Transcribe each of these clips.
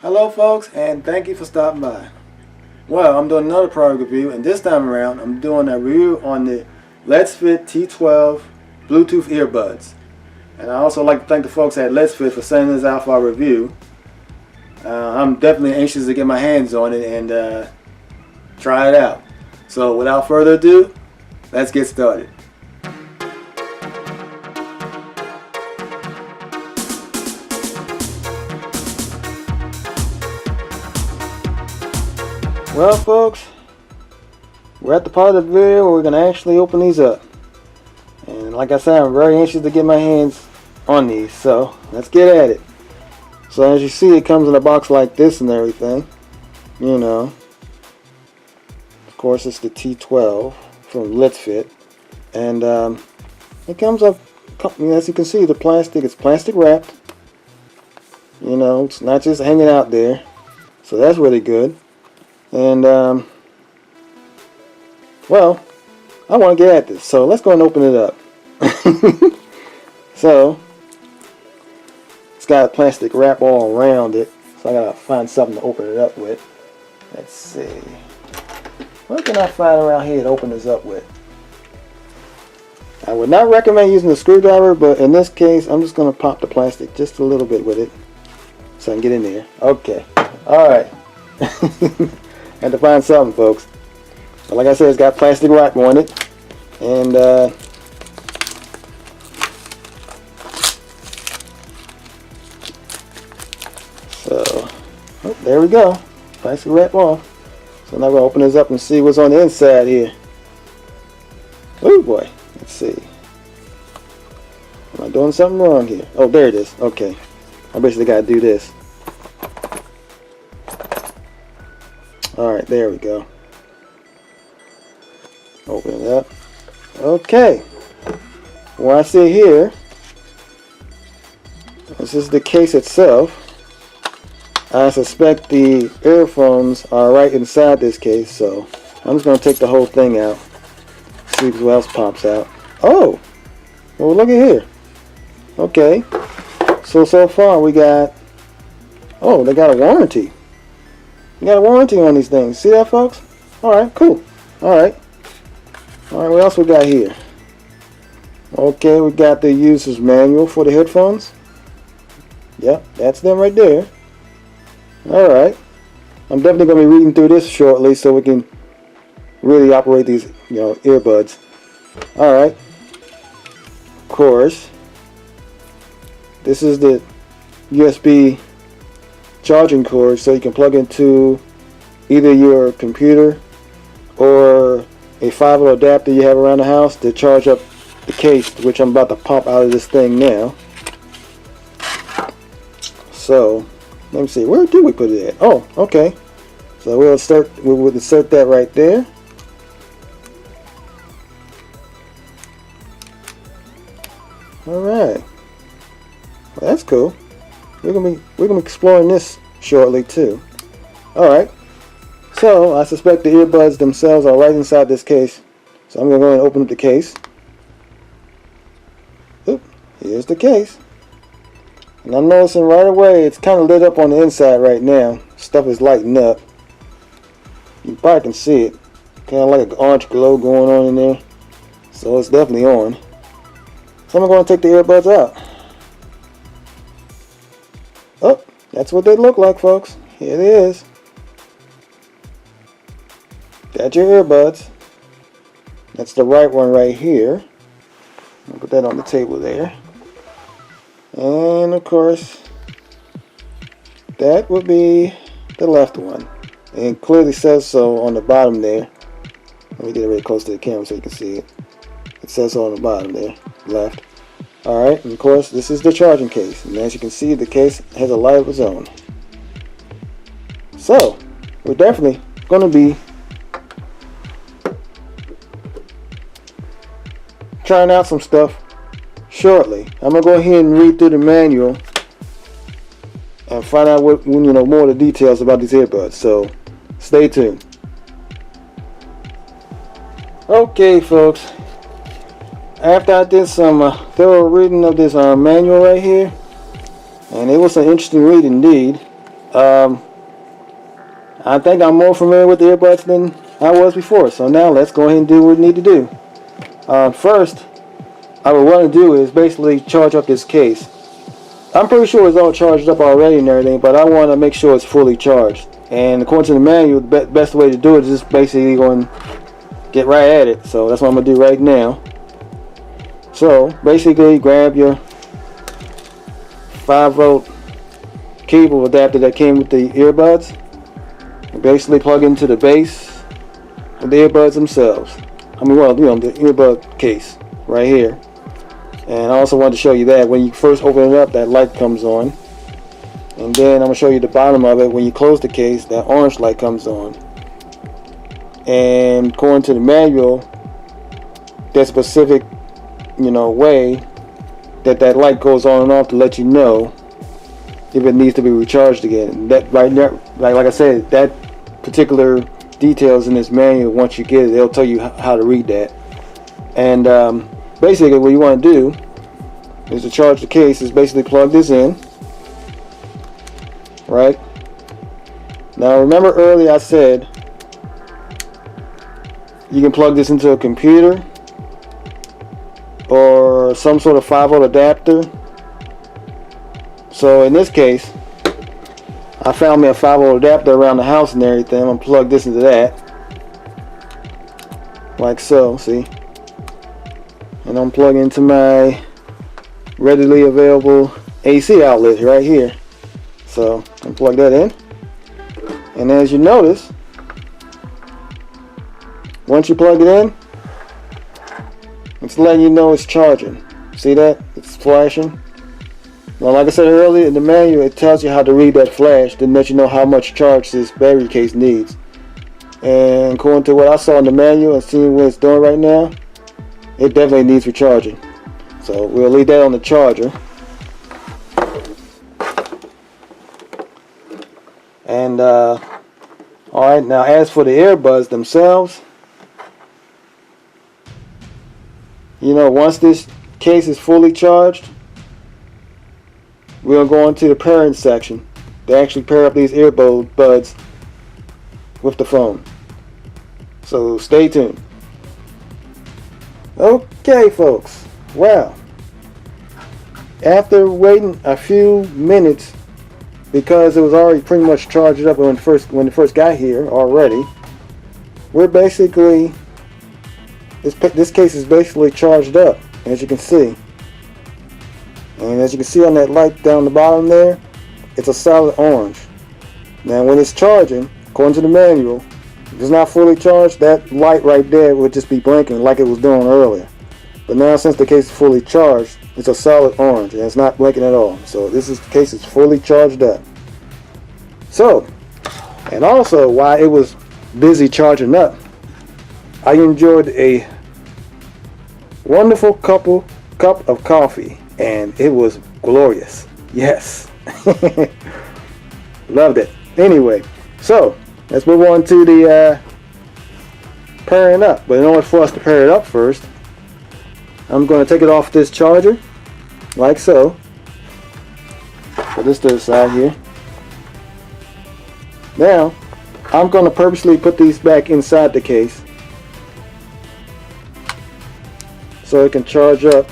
Hello folks, and thank you for stopping by. Well, I'm doing another product review, and this time around I'm doing a review on the Letsfit T12 Bluetooth earbuds. And I also like to thank the folks at Letsfit for sending this out for our review. I'm definitely anxious to get my hands on it and try it out. So without further ado, let's get started. Well folks, we're at the part of the video where we're going to actually open these up. And like I said, I'm very anxious to get my hands on these, so let's get at it. So as you see, it comes in a box like this and everything. You know, of course it's the T12 from Letsfit. And it comes up, as you can see, the plastic is plastic wrapped. You know, it's not just hanging out there. So that's really good. And well, I want to get at this, so let's go and open it up. So it's got a plastic wrap all around it, so I gotta find something to open it up with. Let's see, what can I find around here to open this up with? I would not recommend using a screwdriver, but in this case I'm just gonna pop the plastic just a little bit with it so I can get in there. Okay, alright. Had to find something, folks. But like I said, it's got plastic wrap on it, and so oh, there we go, plastic wrap off. So now we'll open this up and see what's on the inside here. Oh boy, let's see. Am I doing something wrong here? Oh, there it is. Okay, I basically got to do this. Alright, there we go. Open it up. Okay. What I see here, this is the case itself. I suspect the earphones are right inside this case, so I'm just going to take the whole thing out. See what else pops out. Oh! Well, look at here. Okay. So far we got... Oh, they got a warranty. You got a warranty on these things. See that, folks? Alright, cool. Alright. Alright, what else we got here? Okay, we got the user's manual for the headphones. Yep, that's them right there. Alright. I'm definitely going to be reading through this shortly so we can really operate these, earbuds. Alright. Of course, this is the USB charging cord, so you can plug into either your computer or a 5-volt adapter you have around the house to charge up the case, which I'm about to pop out of this thing now. So let me see, where did we put it at? Oh, okay. So we'll insert that right there. Alright. Well, that's cool. We're gonna be exploring this shortly too. Alright. So I suspect the earbuds themselves are right inside this case. So I'm gonna go and open up the case. Oop, here's the case. And I'm noticing right away it's kinda lit up on the inside right now. Stuff is lighting up. You probably can see it. Kinda like an orange glow going on in there. So it's definitely on. So I'm gonna take the earbuds out. Oh, that's what they look like, folks. Here it is. That's your earbuds. That's the right one right here. I'll put that on the table there. And of course, that would be the left one. And it clearly says so on the bottom there. Let me get it really close to the camera so you can see it. It says so on the bottom there, left. Alright, and of course this is the charging case, and as you can see the case has a light of its own. So, we're definitely going to be trying out some stuff shortly. I'm going to go ahead and read through the manual and find out what, more of the details about these earbuds, so stay tuned. Okay folks, after I did some thorough reading of this manual right here, and it was an interesting read indeed, Um, I think I'm more familiar with the earbuds than I was before. So now let's go ahead and do what we need to do. First, what I want to do is basically charge up this case. I'm pretty sure it's all charged up already and everything, but I want to make sure it's fully charged. And according to the manual, the best way to do it is just basically going to get right at it. So that's what I'm going to do right now. So basically grab your 5-volt cable adapter that came with the earbuds and basically plug into the base of the earbuds themselves. I mean, well, the earbud case right here. And I also wanted to show you that when you first open it up, that light comes on. And then I'm going to show you the bottom of it. When you close the case, that orange light comes on. And according to the manual, that specific, way that light goes on and off to let you know if it needs to be recharged again. And that right there, like I said, that particular details in this manual. Once you get it, they'll tell you how to read that. And basically, what you want to do is to charge the case. Is basically plug this in. Right now, remember earlier I said you can plug this into a computer or some sort of 5-volt adapter. So in this case, I found me a 5-volt adapter around the house and everything. I'm gonna plug this into that, like so. See, and I'm plugging into my readily available AC outlet right here. So I'm plug that in, and as you notice, once you plug it in, it's letting you know it's charging. See that? It's flashing. Now, like I said earlier, in the manual, it tells you how to read that flash to let you know how much charge this battery case needs. And according to what I saw in the manual and seeing what it's doing right now, it definitely needs recharging. So we'll leave that on the charger. And alright, now as for the earbuds themselves, once this case is fully charged, we'll go into the pairing section to actually pair up these earbuds with the phone. So stay tuned. Okay, folks. Well, after waiting a few minutes, because it was already pretty much charged up when it first got here already, we're basically, this case is basically charged up, as you can see. And as you can see on that light down the bottom there, it's a solid orange. Now when it's charging, according to the manual, if it's not fully charged, that light right there would just be blinking like it was doing earlier. But now since the case is fully charged, it's a solid orange and it's not blinking at all. So the case is fully charged up. So, and also while it was busy charging up, I enjoyed a wonderful cup of coffee, and it was glorious. Yes. Loved it. Anyway, so let's move on to the pairing up. But in order for us to pair it up first, I'm going to take it off this charger, like so. Put this to the side here. Now, I'm going to purposely put these back inside the case so it can charge up,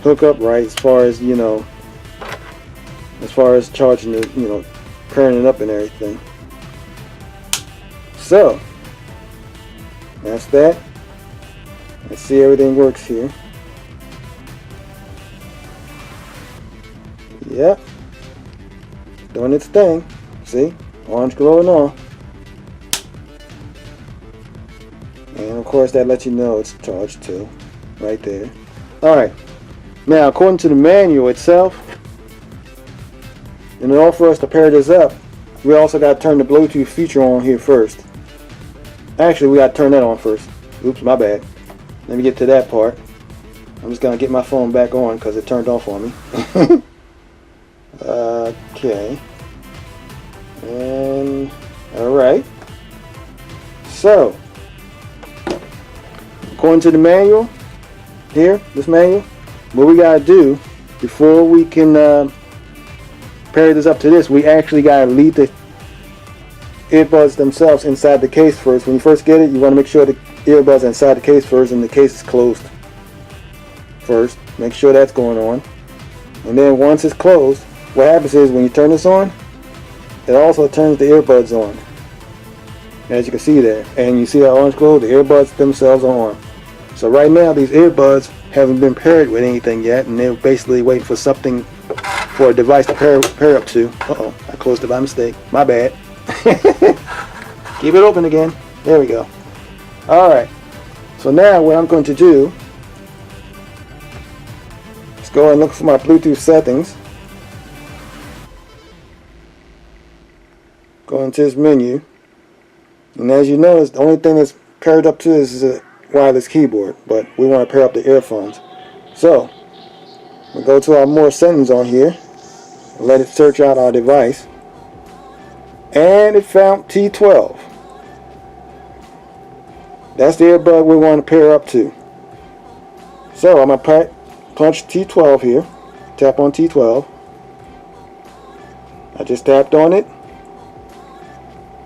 hook up right as far as, as far as charging it, pairing it up and everything. So, that's that. Let's see everything works here. Yep. Doing its thing. See? Orange glowing on. And of course that lets you know it's charged too. Right there. Alright. Now according to the manual itself, in order for us to pair this up, we also got to turn the Bluetooth feature on here first. Actually, we got to turn that on first. Oops, my bad. Let me get to that part. I'm just going to get my phone back on because it turned off on me. Okay. And alright. So, according to the manual, here, this manual, what we got to do before we can pair this up to this, we actually got to leave the earbuds themselves inside the case first. When you first get it, you want to make sure the earbuds are inside the case first and the case is closed first. Make sure that's going on. And then once it's closed, what happens is when you turn this on, it also turns the earbuds on. As you can see there. And you see that orange glow, the earbuds themselves are on. So right now these earbuds haven't been paired with anything yet, and they're basically waiting for something, for a device to pair up to. Uh-oh, I closed it by mistake. My bad. Keep it open again. There we go. Alright. So now what I'm going to do is go and look for my Bluetooth settings. Go into this menu. And as you notice, the only thing that's paired up to this is a wireless keyboard, but we want to pair up the earphones. So we'll go to our more settings on here and let it search out our device, and it found T12. That's the earbud we want to pair up to. So I'm going to punch T12 here, tap on T12. I just tapped on it,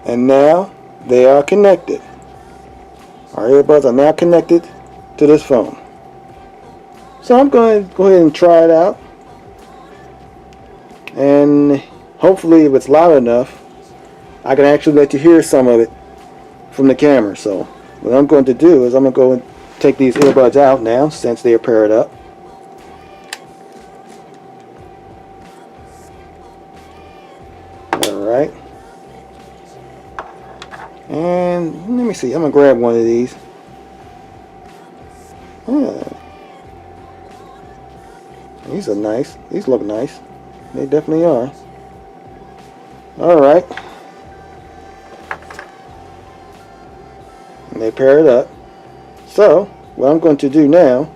and now they are connected. Our earbuds are now connected to this phone. So I'm going to go ahead and try it out. And hopefully if it's loud enough, I can actually let you hear some of it from the camera. So what I'm going to do is I'm going to go and take these earbuds out now since they are paired up. Alright. And let me see, I'm going to grab one of these. These are nice. These look nice. They definitely are. Alright. And they pair it up. So, what I'm going to do now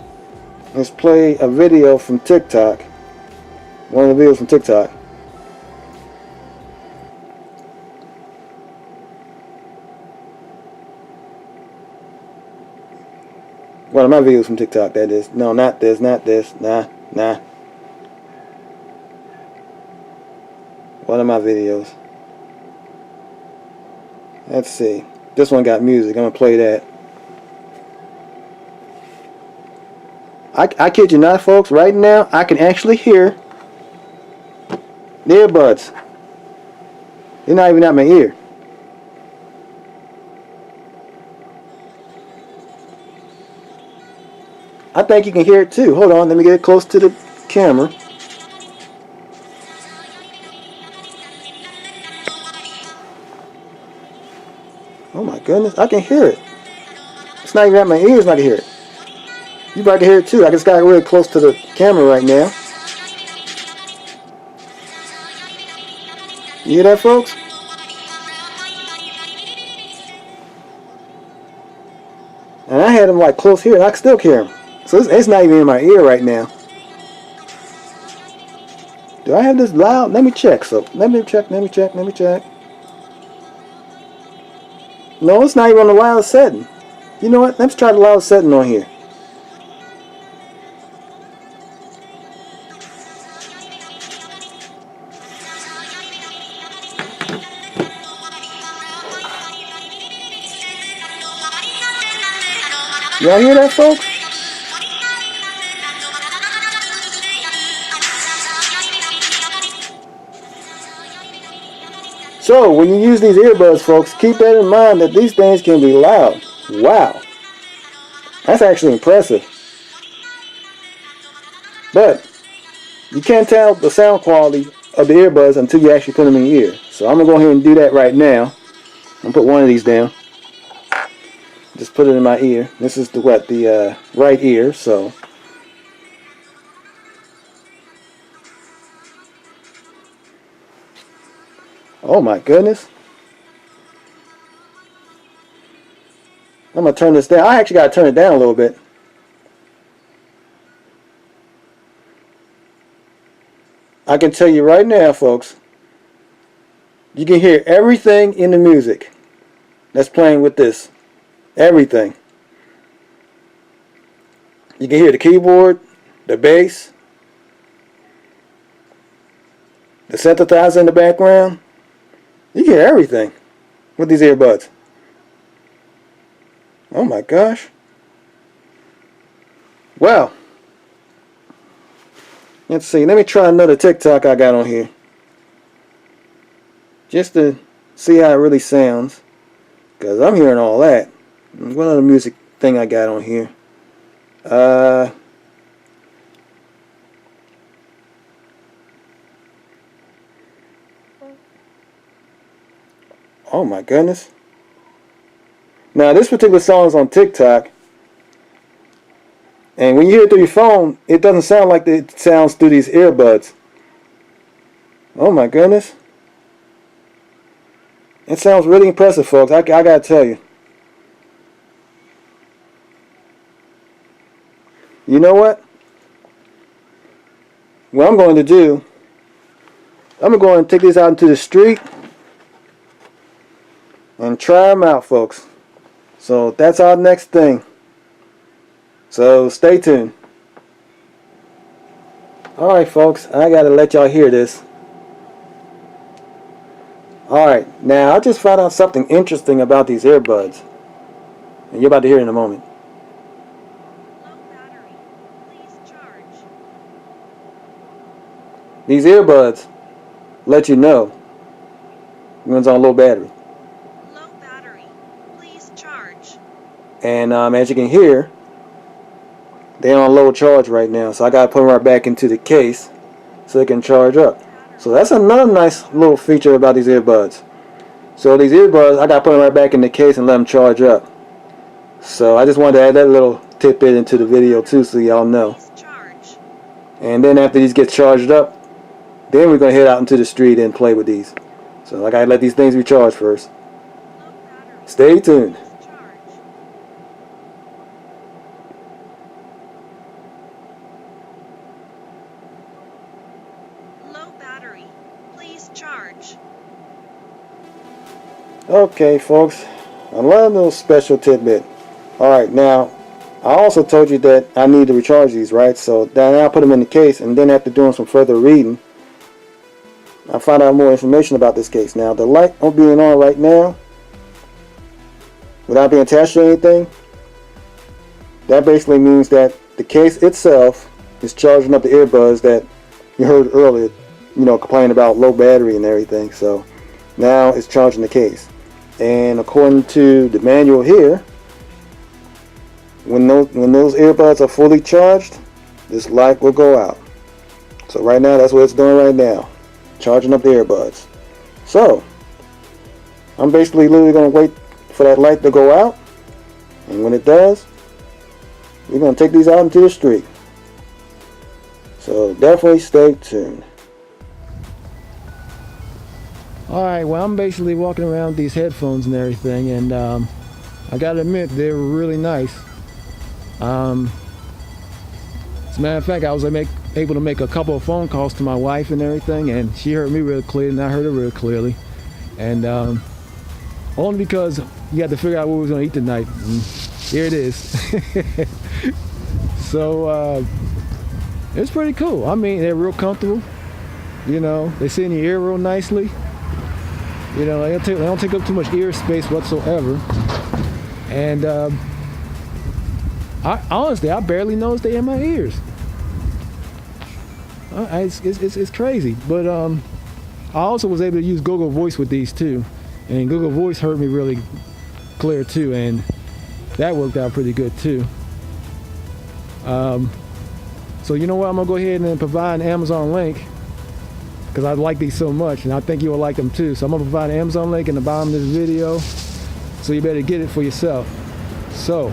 is play a video from TikTok. One of the videos from TikTok. One of my videos from TikTok, that is. No, not this, not this. Nah. One of my videos. Let's see. This one got music. I'm going to play that. I kid you not, folks. Right now, I can actually hear the earbuds. They're not even at my ear. I think you can hear it too. Hold on, let me get it close to the camera. Oh my goodness, I can hear it. It's not even at my ears and I can hear it. You probably can hear it too. I just got really close to the camera right now. You hear that, folks? And I had them like close here and I can still hear them. So it's not even in my ear right now. Do I have this loud? Let me check. So let me check. No, it's not even on the loud setting. You know what? Let's try the loud setting on here. Y'all hear that, folks? So, when you use these earbuds, folks, keep that in mind that these things can be loud. Wow. That's actually impressive. But, you can't tell the sound quality of the earbuds until you actually put them in your ear. So, I'm going to go ahead and do that right now. I'm going to put one of these down. Just put it in my ear. This is the right ear, so. Oh my goodness. I'm going to turn this down. I actually got to turn it down a little bit. I can tell you right now, folks, you can hear everything in the music that's playing with this. Everything. You can hear the keyboard, the bass. The synthesizer in the background. You hear everything with these earbuds. Oh my gosh. Well, let's see. Let me try another TikTok I got on here, just to see how it really sounds, because I'm hearing all that. What other music thing I got on here? Oh my goodness. Now this particular song is on TikTok, and when you hear it through your phone, it doesn't sound like it sounds through these earbuds. Oh my goodness. It sounds really impressive, folks. I gotta tell you. You know what? What I'm going to do, I'm going to go and take these out into the street and try them out, folks. So that's our next thing. So stay tuned. Alright, folks, I gotta let y'all hear this. Alright, now I just found out something interesting about these earbuds, and you're about to hear it in a moment. Low battery. Please charge. These earbuds let you know when it's on low battery. Low battery. Please charge. And as you can hear, they're on low charge right now, so I gotta put them right back into the case so they can charge up. So that's another nice little feature about these earbuds. So these earbuds, I gotta put them right back in the case and let them charge up. So I just wanted to add that little tidbit into the video too, so y'all know. And then after these get charged up, then we're gonna head out into the street and play with these. So I gotta let these things recharge first. Stay tuned. Low battery. Please charge. Okay, folks, another little special tidbit. Alright, now, I also told you that I need to recharge these, right? So then I put them in the case, and then after doing some further reading, I found out more information about this case. Now, the light being on right now, without being attached to anything, that basically means that the case itself is charging up the earbuds that you heard earlier, you know, complaining about low battery and everything. So now it's charging the case. And according to the manual here, when those earbuds are fully charged, this light will go out. So right now, that's what it's doing right now, charging up the earbuds. So I'm basically literally going to wait for that light to go out, and when it does, we're going to take these out into the street. So definitely stay tuned. Alright, well, I'm basically walking around with these headphones and everything, and I gotta admit, they're really nice. As a matter of fact, I was able to make a couple of phone calls to my wife and everything, and she heard me real clearly, and I heard her real clearly. And only because you had to figure out what we was gonna eat tonight. And here it is. So it's pretty cool. I mean, they're real comfortable. You know, they sit in your ear real nicely. You know, they don't take up too much ear space whatsoever. And I barely notice they in my ears. It's crazy. But I also was able to use Google Voice with these too, and Google Voice heard me really clear too, and that worked out pretty good too. So you know what? I'm gonna go ahead and provide an Amazon link, because I like these so much, and I think you will like them too. So I'm gonna provide an Amazon link in the bottom of this video, so you better get it for yourself. So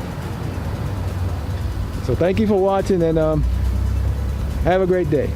thank you for watching, and have a great day.